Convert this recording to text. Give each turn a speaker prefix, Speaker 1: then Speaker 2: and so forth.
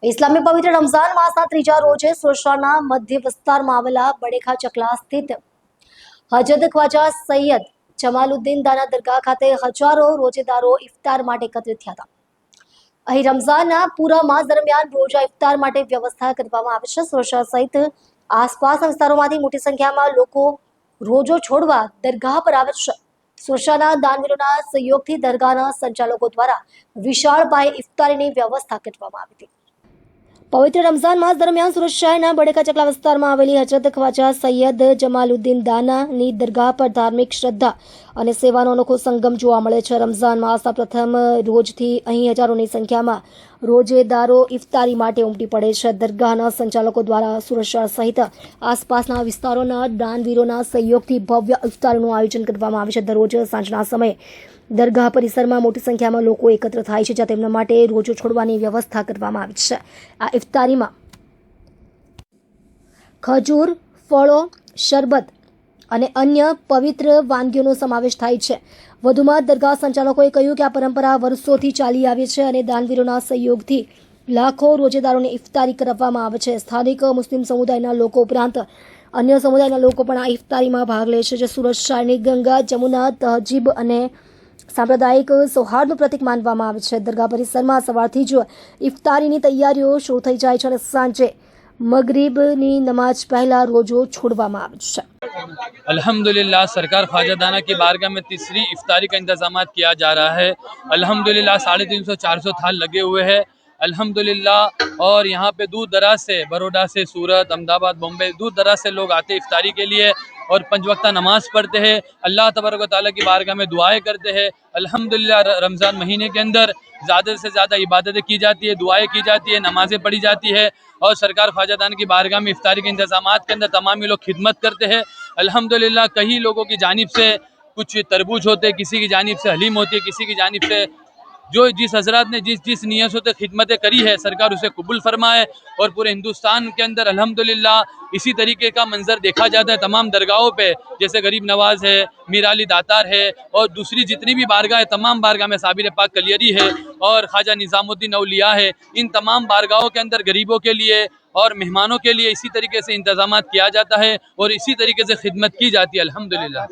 Speaker 1: ઇસ્લામી પવિત્ર રમઝાન માસના ત્રીજા રોજે સુરતના મધ્ય વિસ્તારમાં આવેલા બડેખા ચકલા સ્થિત હજરત ખ્વાજા સૈયદ જમાલુદ્દીન દાના દરગાહ ખાતે હજારો રોજેદારો ઇફતાર માટે એકત્રિત થયા હતા। અહીં રમઝાનના પૂરા માસ દરમિયાન રોજા ઇફતાર માટે વ્યવસ્થા કરવામાં આવે છે। સુરત સહિત આસપાસના વિસ્તારોમાંથી મોટી સંખ્યામાં લોકો રોજો છોડવા દરગાહ પર આવે છે। સુરતના દાનવીરોના સહયોગથી દરગાહના સંચાલકો દ્વારા વિશાળ પાયે ઇફતારીની વ્યવસ્થા કરવામાં આવી હતી। પવિત્ર રમઝાન માસ દરમિયાન સુરત શહેરના બડેકા ચકલા વિસ્તારમાં આવેલી હજરત ખ્વાજા સૈયદ જમાલુદ્દીન દાનાની દરગાહ પર ધાર્મિક શ્રદ્ધા અને સેવાનો અનોખો સંગમ જોવા મળે છે। રમઝાન માસના પ્રથમ રોજથી અહીં હજારોની સંખ્યામાં રોજેદારો ઇફતારી માટે ઉમટી પડે છે। દરગાહના સંચાલકો દ્વારા સુરત શહેર સહિત આસપાસના વિસ્તારોના દાનવીરોના સહયોગથી ભવ્ય ઇફતારીનું આયોજન કરવામાં આવે છે। દરરોજ સાંજના સમયે દરગાહ પરિસરમાં મોટી સંખ્યામાં લોકો એકત્ર થાય છે, જ્યાં તેમના માટે રોજો છોડવાની વ્યવસ્થા કરવામાં આવી છે। આ ઇફતારીમાં ખજૂર, ફળો, શરબત અને અન્ય પવિત્ર વાનગીઓનો સમાવેશ થાય છે। વધુમાં દરગાહ સંચાલકોએ કહ્યું કે આ પરંપરા વર્ષોથી ચાલી આવી છે અને દાનવીરોના સહયોગથી લાખો રોજેદારોને ઇફતારી કરાવવામાં આવે છે। સ્થાનિક મુસ્લિમ સમુદાયના લોકો ઉપરાંત અન્ય સમુદાયના લોકો પણ આ ઇફતારીમાં ભાગ લે છે, જે સુરત શહેરની ગંગા, જમુના, તહજીબ અને સાંપ્રદાયિક સૌહાર્દનું પ્રતીક માનવામાં આવે છે। દરગાહ પરિસરમાં સવારથી જ ઇફતારીની તૈયારીઓ શરૂ થઈ જાય છે અને સાંજે મગરિબની नमाज पहला रोजो छोड़वामा આવે છે।
Speaker 2: अल्हम्दुलिल्लाह सरकार ख्वाजा दाना की बारगाह में तीसरी इफ्तारी का इंतजाम किया जा रहा है। अल्हम्दुलिल्लाह 350-400 थाल लगे हुए हैं अल्हम्दुलिल्लाह। और यहाँ पे दूर दराज से, बड़ौदा से, सूरत, अहमदाबाद, बॉम्बे, दूर दराज से लोग आते हैं इफ्तारी के लिए और 5 वक्ता नमाज पढ़ते हैं। अल्लाह तबारक व तआला की बारगाह में दुआएं करते हैं। अल्हम्दुलिल्लाह रमज़ान महीने के अंदर ज़्यादा से ज़्यादा इबादतें की जाती है, दुआएं की जाती है, नमाजें पढ़ी जाती है और सरकार ख्वाजा दाना की बारगाह में इफ्तारी के इंतजामात के अंदर तमाम लोग खिदमत करते हैं। अल्हम्दुलिल्लाह कई लोगों की जानिब से कुछ तरबूज होते हैं, किसी की जानिब से हलीम होती है, किसी की जानिब से जो जिस हजरत ने जिस नियतों से खिदमतें करी है सरकार उसे कबूल फरमाए। और पूरे हिंदुस्तान के अंदर अल्हम्दुलिल्लाह इसी तरीके का मंजर देखा जाता है तमाम दरगाहों पे, जैसे गरीब नवाज है, मीर अली दातार है और दूसरी जितनी भी बारगाह है, तमाम बारगाह में साबिर पाक कलियरी है और ख्वाजा निज़ामुद्दीन औलिया है। इन तमाम बारगाहों के अंदर गरीबों के लिए और मेहमानों के लिए इसी तरीके से इंतजाम किया जाता है और इसी तरीके से खिदमत की जाती है अल्हम्दुलिल्लाह।